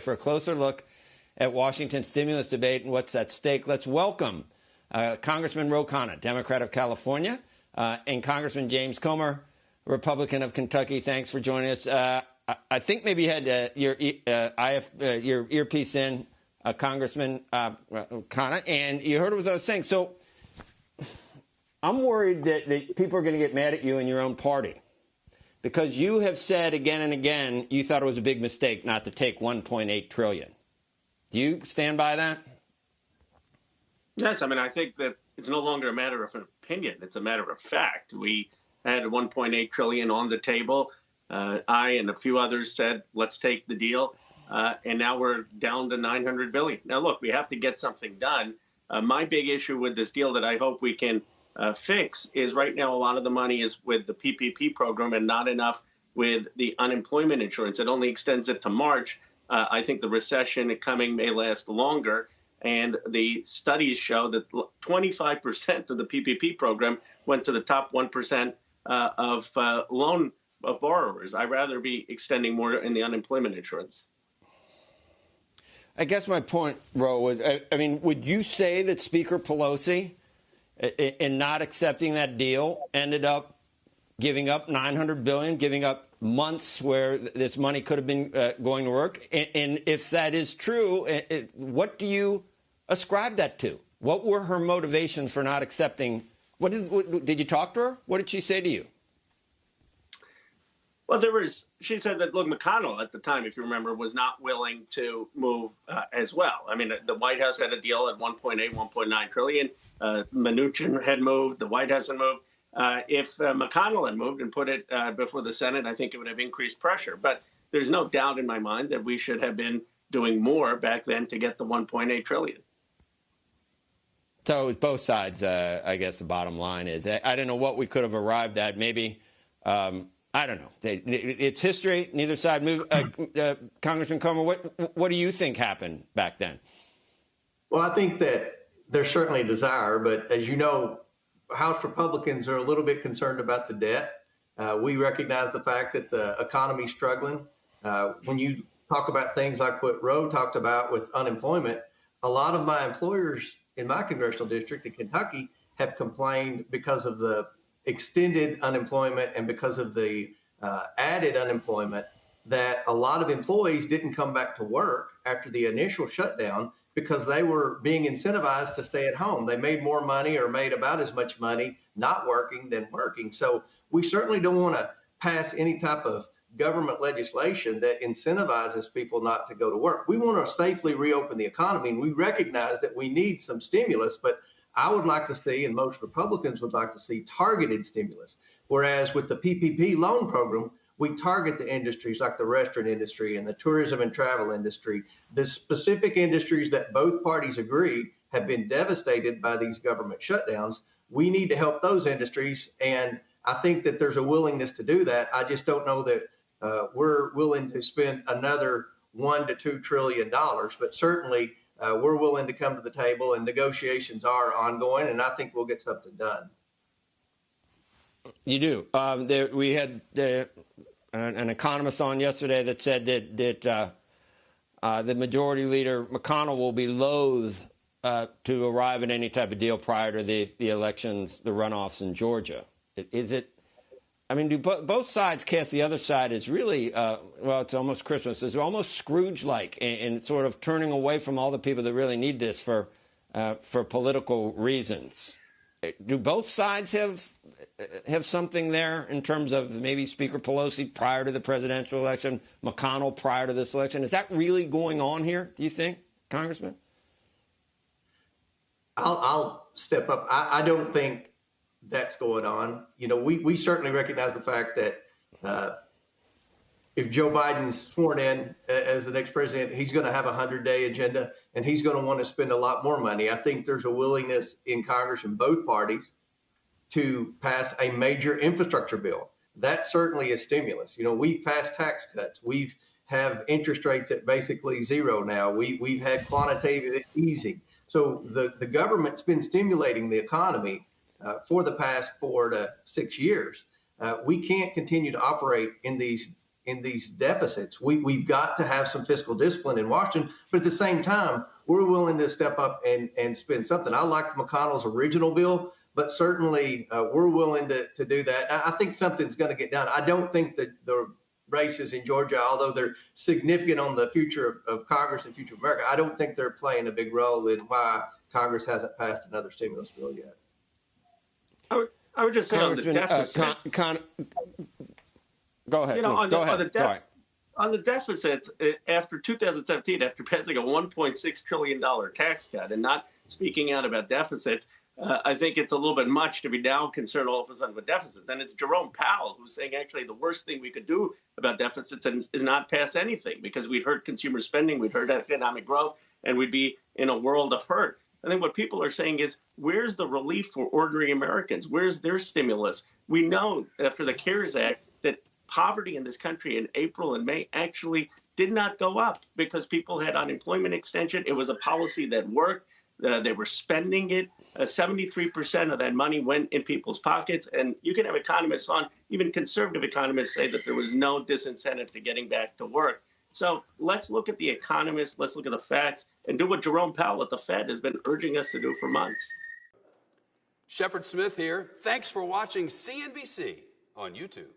For a closer look at Washington's stimulus debate and what's at stake, let's welcome Congressman Ro Khanna, Democrat of California, and Congressman James Comer, Republican of Kentucky. Thanks for joining us. I think maybe you had your earpiece in, Congressman Khanna, and you heard what I was saying. So I'm worried that people are going to get mad at you in your own party because you have said again and again you thought it was a big mistake not to take $1.8 trillion. Do you stand by that? Yes, I mean, I think that it's no longer a matter of an opinion. It's a matter of fact. We had $1.8 trillion on the table. I and a few others said, let's take the deal. And now we're down to $900 billion. Now, look, we have to get something done. My big issue with this deal that I hope we can fix is right now a lot of the money is with the PPP program and not enough with the unemployment insurance. It only extends it to March. I think the recession coming may last longer. And the studies show that 25% of the PPP program went to the top 1% of loan of borrowers. I'd rather be extending more in the unemployment insurance. I guess my point, Ro, was, I mean, would you say that Speaker Pelosi, in not accepting that deal, ended up giving up $900 billion, giving up months where this money could have been going to work? And if that is true, what do you ascribe that to? What were her motivations for not accepting? Did you talk to her? What did she say to you? Well, she said that, look, McConnell at the time, if you remember, was not willing to move as well. I mean, the White House had a deal at 1.8, 1.9 trillion. Mnuchin had moved. The White House had moved. If McConnell had moved and put it before the Senate, I think it would have increased pressure. But there's no doubt in my mind that we should have been doing more back then to get the 1.8 trillion. So both sides, I guess the bottom line is, I don't know what we could have arrived at. Maybe, I don't know. It's history. Neither side moved. Congressman Comer, what do you think happened back then? Well, I think that there's certainly a desire, but as you know, House Republicans are a little bit concerned about the debt. We recognize the fact that the economy is struggling. When you talk about things like what Ro talked about with unemployment, a lot of my employers in my congressional district in Kentucky have complained because of the extended unemployment and because of the added unemployment that a lot of employees didn't come back to work after the initial shutdown because they were being incentivized to stay at home. They made more money or made about as much money not working than working. So we certainly don't want to pass any type of government legislation that incentivizes people not to go to work. We want to safely reopen the economy, and we recognize that we need some stimulus, but I would like to see, and most Republicans would like to see, targeted stimulus. Whereas with the PPP loan program, we target the industries like the restaurant industry and the tourism and travel industry, the specific industries that both parties agree have been devastated by these government shutdowns. We need to help those industries, and I think that there's a willingness to do that. I just don't know that we're willing to spend another $1 to $2 trillion, but certainly we're willing to come to the table, and negotiations are ongoing, and I think we'll get something done. You do. We had an economist on yesterday that said that the majority leader, McConnell, will be loath to arrive at any type of deal prior to the elections, the runoffs in Georgia. Is it? I mean, do both sides cast the other side as really, well, it's almost Christmas. It's almost Scrooge-like and sort of turning away from all the people that really need this for political reasons. Do both sides have something there in terms of maybe Speaker Pelosi prior to the presidential election, McConnell prior to this election? Is that really going on here, do you think, Congressman? I'll step up. I don't think that's going on. You know, we certainly recognize the fact that if Joe Biden's sworn in as the next president, he's going to have a 100-day agenda, and he's going to want to spend a lot more money. I think there's a willingness in Congress in both parties to pass a major infrastructure bill. That certainly is stimulus. You know, we've passed tax cuts. We've have interest rates at basically zero now. We've had quantitative easing. So the government's been stimulating the economy for the past 4 to 6 years. We can't continue to operate in these in these deficits. We've got to have some fiscal discipline in Washington, but at the same time, we're willing to step up and spend something. I liked McConnell's original bill, but certainly we're willing to do that. I think something's going to get done. I don't think that the races in Georgia, although they're significant on the future of Congress and future of America, I don't think they're playing a big role in why Congress hasn't passed another stimulus bill yet. I would just say on the deficit. Go ahead. Sorry. On the deficits, after 2017, after passing a $1.6 trillion tax cut and not speaking out about deficits, I think it's a little bit much to be now concerned all of a sudden with deficits. And it's Jerome Powell who's saying actually the worst thing we could do about deficits is not pass anything, because we'd hurt consumer spending, we'd hurt economic growth, and we'd be in a world of hurt. I think what people are saying is, where's the relief for ordinary Americans? Where's their stimulus? We know after the CARES Act that poverty in this country in April and May actually did not go up because people had unemployment extension. It was a policy that worked. They were spending it. 73% of that money went in people's pockets. And you can have economists on, even conservative economists say that there was no disincentive to getting back to work. So let's look at the economists, let's look at the facts, and do what Jerome Powell at the Fed has been urging us to do for months. Shepard Smith here. Thanks for watching CNBC on YouTube.